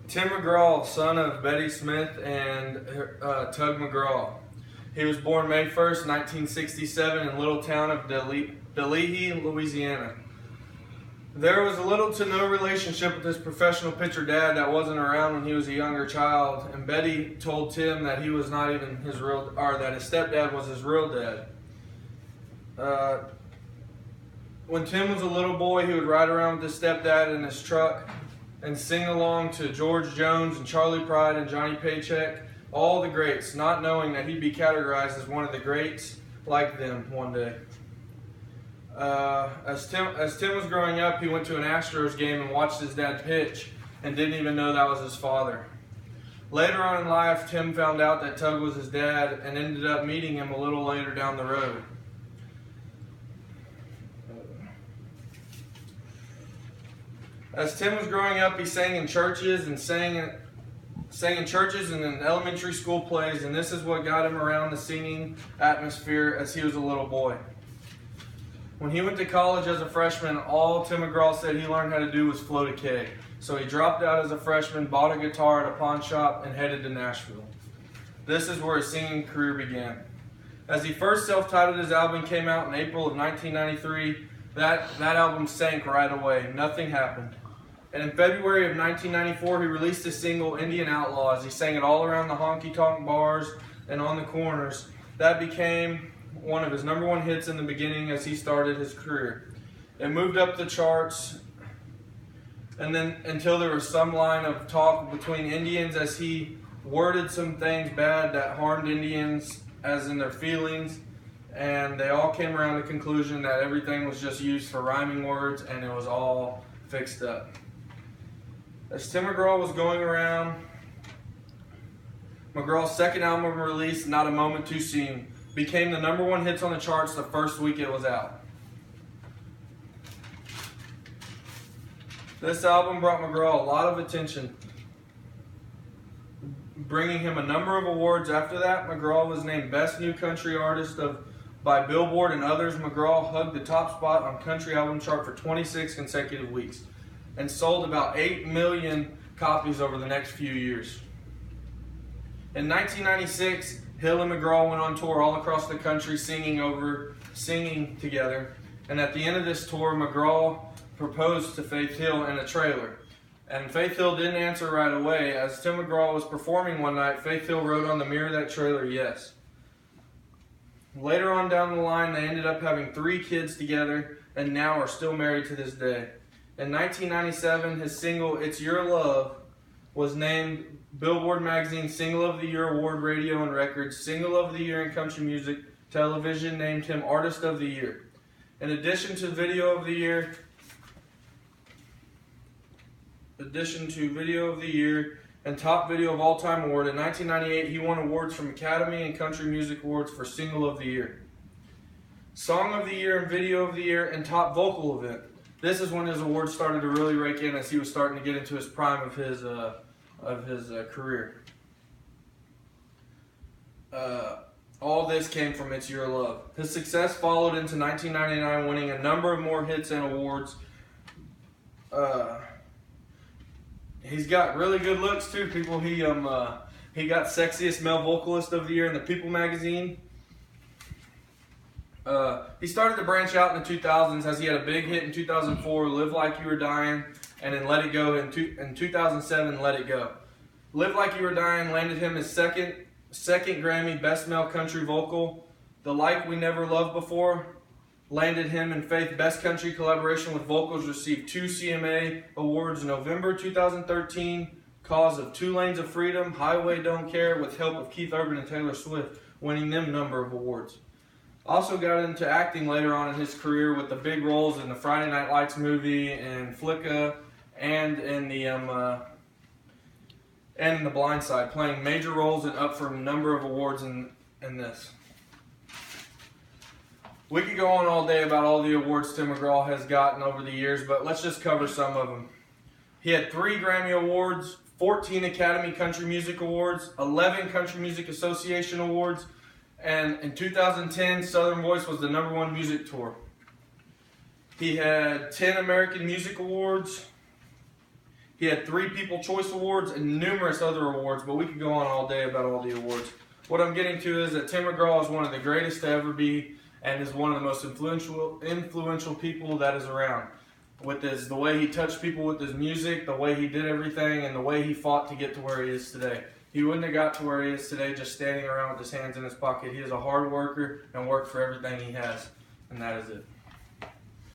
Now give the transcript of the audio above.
Tim McGraw, son of Betty Smith and Tug McGraw. He was born May 1st, 1967 in the little town of Delahy, Louisiana. There was little to no relationship with his professional pitcher dad that wasn't around when he was a younger child, and Betty told Tim that he was not even his real, or that his stepdad was his real dad. When Tim was a little boy, he would ride around with his stepdad in his truck and sing along to George Jones and Charlie Pride and Johnny Paycheck, all the greats, not knowing that he'd be categorized as one of the greats like them one day. As Tim was growing up, he went to an Astros game and watched his dad pitch and didn't even know that was his father. Later on in life, Tim found out that Tug was his dad and ended up meeting him a little later down the road. As Tim was growing up, he sang in churches and in elementary school plays, and this is what got him around the singing atmosphere as he was a little boy. When he went to college as a freshman, all Tim McGraw said he learned how to do was float a keg. So he dropped out as a freshman, bought a guitar at a pawn shop, and headed to Nashville. This is where his singing career began. As he first self-titled his album came out in April of 1993, that album sank right away. Nothing happened. And in February of 1994, he released his single, Indian Outlaws. He sang it all around the honky-tonk bars and on the corners. That became one of his #1 hits in the beginning as he started his career. It moved up the charts, and then until there was some line of talk between Indians as he worded some things bad that harmed Indians as in their feelings, and they all came around to the conclusion that everything was just used for rhyming words and it was all fixed up. As Tim McGraw was going around, McGraw's second album release, Not a Moment Too Soon, became the #1 hits on the charts the first week it was out. This album brought McGraw a lot of attention, bringing him a number of awards. After that, McGraw was named Best New Country Artist by Billboard and others. McGraw hugged the top spot on country album chart for 26 consecutive weeks and sold about 8 million copies over the next few years. In 1996, Hill and McGraw went on tour all across the country singing together. And at the end of this tour, McGraw proposed to Faith Hill in a trailer. And Faith Hill didn't answer right away. As Tim McGraw was performing one night, Faith Hill wrote on the mirror of that trailer, yes. Later on down the line, they ended up having 3 kids together and now are still married to this day. In 1997, his single, It's Your Love, was named Billboard Magazine Single of the Year Award, Radio and Records, Single of the Year in Country Music. Television named him Artist of the Year. In addition to Video of the Year and Top Video of All Time Award, in 1998 he won awards from Academy and Country Music Awards for Single of the Year, Song of the Year and Video of the Year, and Top Vocal Event. This is when his awards started to really rake in as he was starting to get into his prime of his career. All this came from It's Your Love. His success followed into 1999, winning a number of more hits and awards. He's got really good looks too, people. He got Sexiest Male Vocalist of the Year in the People magazine. He started to branch out in the 2000s as he had a big hit in 2004, Live Like You Were Dying, and then Let It Go in 2007, Let It Go. Live Like You Were Dying landed him his second Grammy Best Male Country Vocal. The Like We Never Loved Before landed him and Faith Best Country Collaboration with Vocals, received 2 CMA awards in November 2013, Cause of 2 Lanes of Freedom, Highway Don't Care, with help of Keith Urban and Taylor Swift, winning them number of awards. Also got into acting later on in his career with the big roles in the Friday Night Lights movie and Flicka and in the Blind Side, playing major roles and up for a number of awards in this. We could go on all day about all the awards Tim McGraw has gotten over the years, but let's just cover some of them. He had 3 Grammy Awards, 14 Academy Country Music Awards, 11 Country Music Association Awards, and in 2010, Southern Voice was the #1 music tour. He had 10 American Music Awards. He had 3 People's Choice Awards and numerous other awards, but we could go on all day about all the awards. What I'm getting to is that Tim McGraw is one of the greatest to ever be and is one of the most influential people that is around. With the way he touched people with his music, the way he did everything, and the way he fought to get to where he is today. He wouldn't have got to where he is today just standing around with his hands in his pocket. He is a hard worker and worked for everything he has, and that is it.